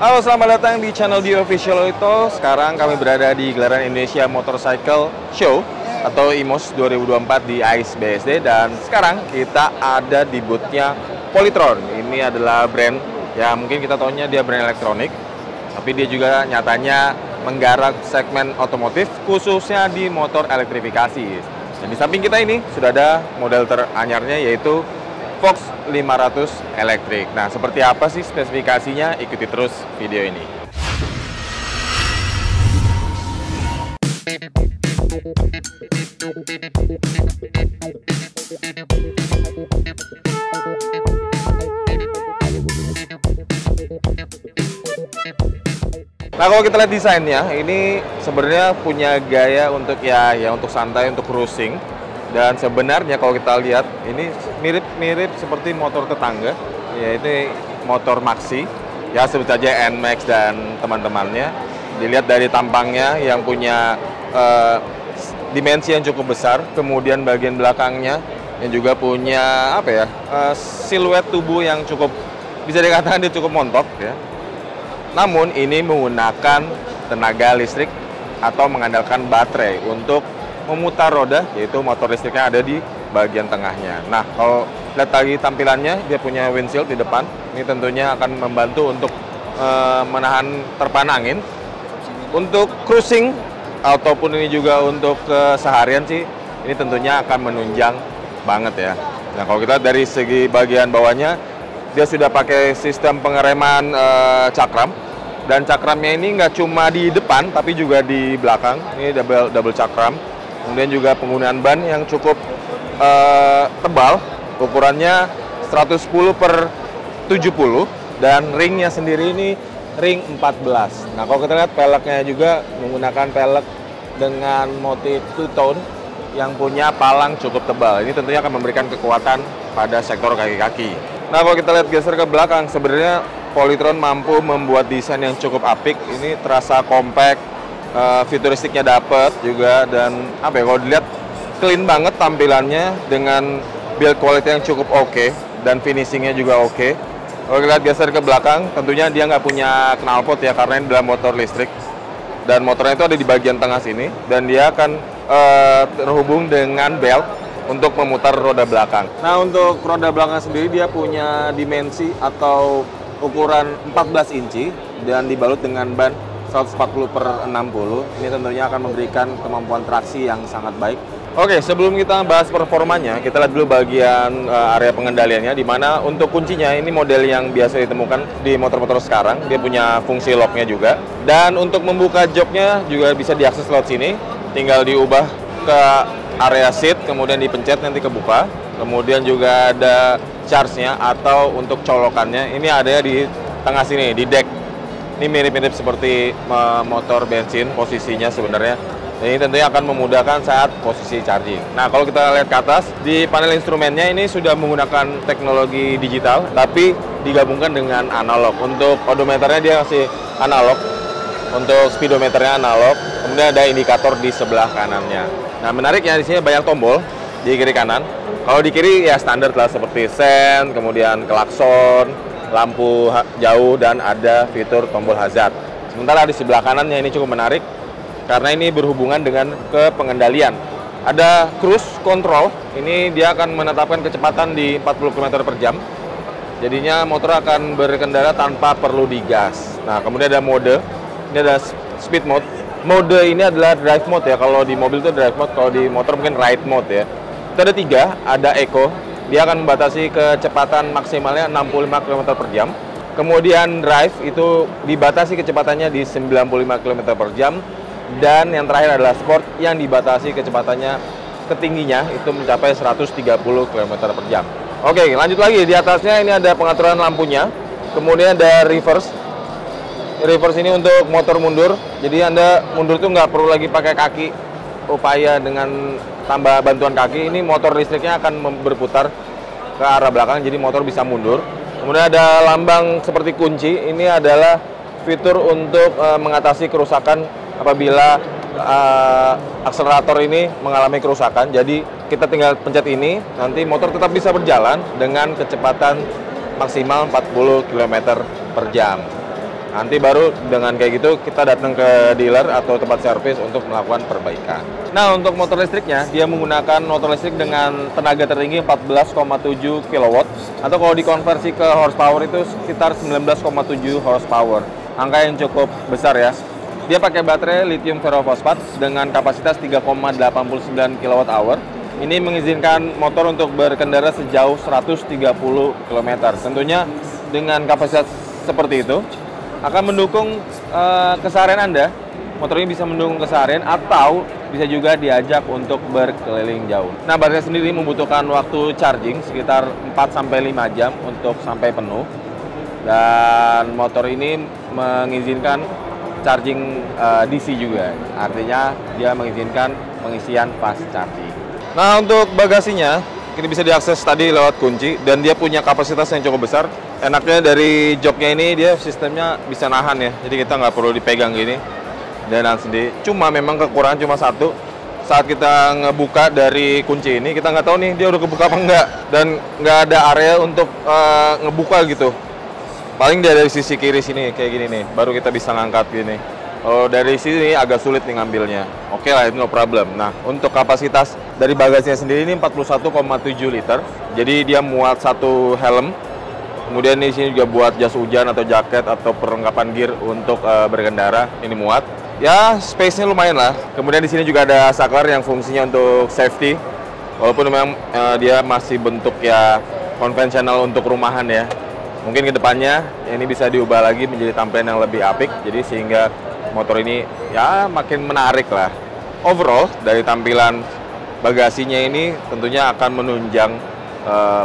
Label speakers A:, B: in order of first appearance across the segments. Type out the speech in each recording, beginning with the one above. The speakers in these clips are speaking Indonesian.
A: Halo, selamat datang di channel Dio Official Auto. Sekarang kami berada di gelaran Indonesia Motorcycle Show atau IMOS 2024 di AIS BSD. Dan sekarang kita ada di boothnya Polytron. Ini adalah brand, ya mungkin kita tahunya dia brand elektronik, tapi dia juga nyatanya menggarap segmen otomotif, khususnya di motor elektrifikasi. Dan di samping kita ini sudah ada model teranyarnya, yaitu Fox 500 elektrik. Nah, seperti apa sih spesifikasinya? Ikuti terus video ini. Nah, kalau kita lihat desainnya, ini sebenarnya punya gaya untuk untuk santai, untuk cruising. Dan sebenarnya kalau kita lihat, ini mirip-mirip seperti motor tetangga, yaitu motor Maxi, ya sebut saja NMAX dan teman-temannya. Dilihat dari tampangnya yang punya dimensi yang cukup besar, kemudian bagian belakangnya yang juga punya siluet tubuh yang cukup, bisa dikatakan dia cukup montok ya. Namun ini menggunakan tenaga listrik atau mengandalkan baterai untuk memutar roda, yaitu motor listriknya ada di bagian tengahnya. Nah, kalau lihat lagi tampilannya, dia punya windshield di depan. Ini tentunya akan membantu untuk menahan terpaan angin. Untuk cruising ataupun ini juga untuk keseharian sih, ini tentunya akan menunjang banget ya. Nah, kalau kita dari segi bagian bawahnya, dia sudah pakai sistem pengereman cakram. Dan cakramnya ini nggak cuma di depan, tapi juga di belakang. Ini double cakram. Kemudian juga penggunaan ban yang cukup tebal, ukurannya 110/70, dan ringnya sendiri ini ring 14. Nah, kalau kita lihat peleknya juga menggunakan pelek dengan motif two-tone yang punya palang cukup tebal. Ini tentunya akan memberikan kekuatan pada sektor kaki-kaki. Nah, kalau kita lihat geser ke belakang, sebenarnya Polytron mampu membuat desain yang cukup apik. Ini terasa compact, futuristiknya dapat juga, dan kalau dilihat clean banget tampilannya dengan build quality yang cukup oke, dan finishingnya juga oke. Kalau kita lihat geser ke belakang, tentunya dia nggak punya knalpot ya, karena ini adalah motor listrik, dan motornya itu ada di bagian tengah sini, dan dia akan terhubung dengan belt untuk memutar roda belakang. Nah, untuk roda belakang sendiri dia punya dimensi atau ukuran 14 inci dan dibalut dengan ban 140/60. Ini tentunya akan memberikan kemampuan traksi yang sangat baik. Oke, sebelum kita bahas performanya, kita lihat dulu bagian area pengendaliannya, di mana untuk kuncinya ini model yang biasa ditemukan di motor-motor sekarang. Dia punya fungsi locknya juga. Dan untuk membuka joknya juga bisa diakses lewat sini. Tinggal diubah ke area seat, kemudian dipencet nanti kebuka. Kemudian juga ada charge-nya atau untuk colokannya. Ini ada di tengah sini, di deck. Ini mirip-mirip seperti motor bensin posisinya sebenarnya. Dan ini tentunya akan memudahkan saat posisi charging. Nah, kalau kita lihat ke atas, di panel instrumennya ini sudah menggunakan teknologi digital, tapi digabungkan dengan analog. Untuk odometernya dia kasih analog, untuk speedometernya analog, kemudian ada indikator di sebelah kanannya. Nah, menariknya di sini banyak tombol di kiri kanan. Kalau di kiri ya standar lah, seperti sen, kemudian klakson, lampu jauh, dan ada fitur tombol hazard. Sementara di sebelah kanannya ini cukup menarik karena ini berhubungan dengan pengendalian. Ada cruise control, ini dia akan menetapkan kecepatan di 40 km/jam. Jadinya motor akan berkendara tanpa perlu digas. Nah, kemudian ada mode, ini ada speed mode. Mode ini adalah drive mode ya, kalau di mobil itu drive mode, kalau di motor mungkin ride mode ya. Itu ada 3, ada eco, dia akan membatasi kecepatan maksimalnya 65 km/jam. Kemudian drive itu dibatasi kecepatannya di 95 km/jam. Dan yang terakhir adalah sport yang dibatasi kecepatannya ketingginya itu mencapai 130 km/jam. Oke, lanjut lagi. Di atasnya ini ada pengaturan lampunya. Kemudian ada reverse. Reverse ini untuk motor mundur. Jadi Anda mundur tuh nggak perlu lagi pakai kaki, upaya dengan tambah bantuan kaki. Ini motor listriknya akan berputar ke arah belakang, jadi motor bisa mundur. Kemudian ada lambang seperti kunci. Ini adalah fitur untuk mengatasi kerusakan apabila akselerator ini mengalami kerusakan. Jadi kita tinggal pencet ini, nanti motor tetap bisa berjalan dengan kecepatan maksimal 40 km/jam. Nanti baru dengan kayak gitu kita datang ke dealer atau tempat servis untuk melakukan perbaikan. Nah, untuk motor listriknya, dia menggunakan motor listrik dengan tenaga tertinggi 14,7 kW atau kalau dikonversi ke horsepower itu sekitar 19,7 horsepower. Angka yang cukup besar ya. Dia pakai baterai lithium ferrofosfat dengan kapasitas 3,89 kWh. Ini mengizinkan motor untuk berkendara sejauh 130 km. Tentunya dengan kapasitas seperti itu akan mendukung keseharian Anda. Motor ini bisa mendukung keseharian atau bisa juga diajak untuk berkeliling jauh. Nah, baterai sendiri membutuhkan waktu charging sekitar 4-5 jam untuk sampai penuh. Dan motor ini mengizinkan charging DC juga. Artinya dia mengizinkan pengisian fast charging. Nah, untuk bagasinya ini bisa diakses tadi lewat kunci dan dia punya kapasitas yang cukup besar. Enaknya dari joknya ini dia sistemnya bisa nahan ya, jadi kita nggak perlu dipegang gini dan nahan sendiri. Cuma memang kekurangan cuma satu, saat kita ngebuka dari kunci ini kita nggak tahu nih dia udah kebuka apa enggak dan nggak ada area untuk ngebuka gitu. Paling dari sisi kiri sini kayak gini nih, baru kita bisa ngangkat gini. Kalau dari sini agak sulit nih ngambilnya. Oke lah, itu no problem. Nah, untuk kapasitas dari bagasinya sendiri ini 41,7 liter. Jadi dia muat satu helm. Kemudian di sini juga buat jas hujan atau jaket atau perlengkapan gear untuk berkendara. Ini muat. Ya, space-nya lumayan lah. Kemudian di sini juga ada saklar yang fungsinya untuk safety. Walaupun memang dia masih bentuk ya konvensional untuk rumahan ya. Mungkin ke depannya ini bisa diubah lagi menjadi tampilan yang lebih apik. Jadi sehingga motor ini ya makin menarik lah. Overall dari tampilan bagasinya ini tentunya akan menunjang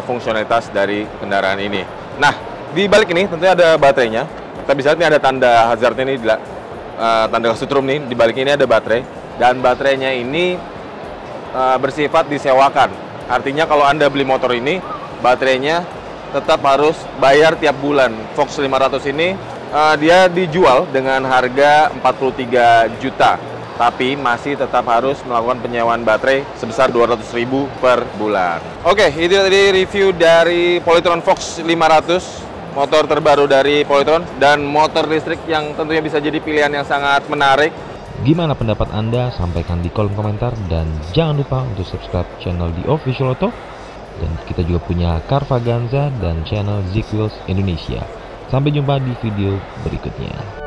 A: fungsionalitas dari kendaraan ini. Nah, di balik ini tentunya ada baterainya. Kita bisa lihat ini ada tanda hazardnya ini, tanda kesetrum nih. Di balik ini ada baterai dan baterainya ini bersifat disewakan. Artinya kalau Anda beli motor ini, baterainya tetap harus bayar tiap bulan. Fox 500 ini dia dijual dengan harga 43 juta. Tapi masih tetap harus melakukan penyewaan baterai sebesar 200.000 per bulan. Oke, itu tadi review dari Polytron Fox 500, motor terbaru dari Polytron dan motor listrik yang tentunya bisa jadi pilihan yang sangat menarik.
B: Gimana pendapat Anda? Sampaikan di kolom komentar dan jangan lupa untuk subscribe channel The Official Auto. Dan kita juga punya Carvaganza dan channel Zik Wheels Indonesia. Sampai jumpa di video berikutnya.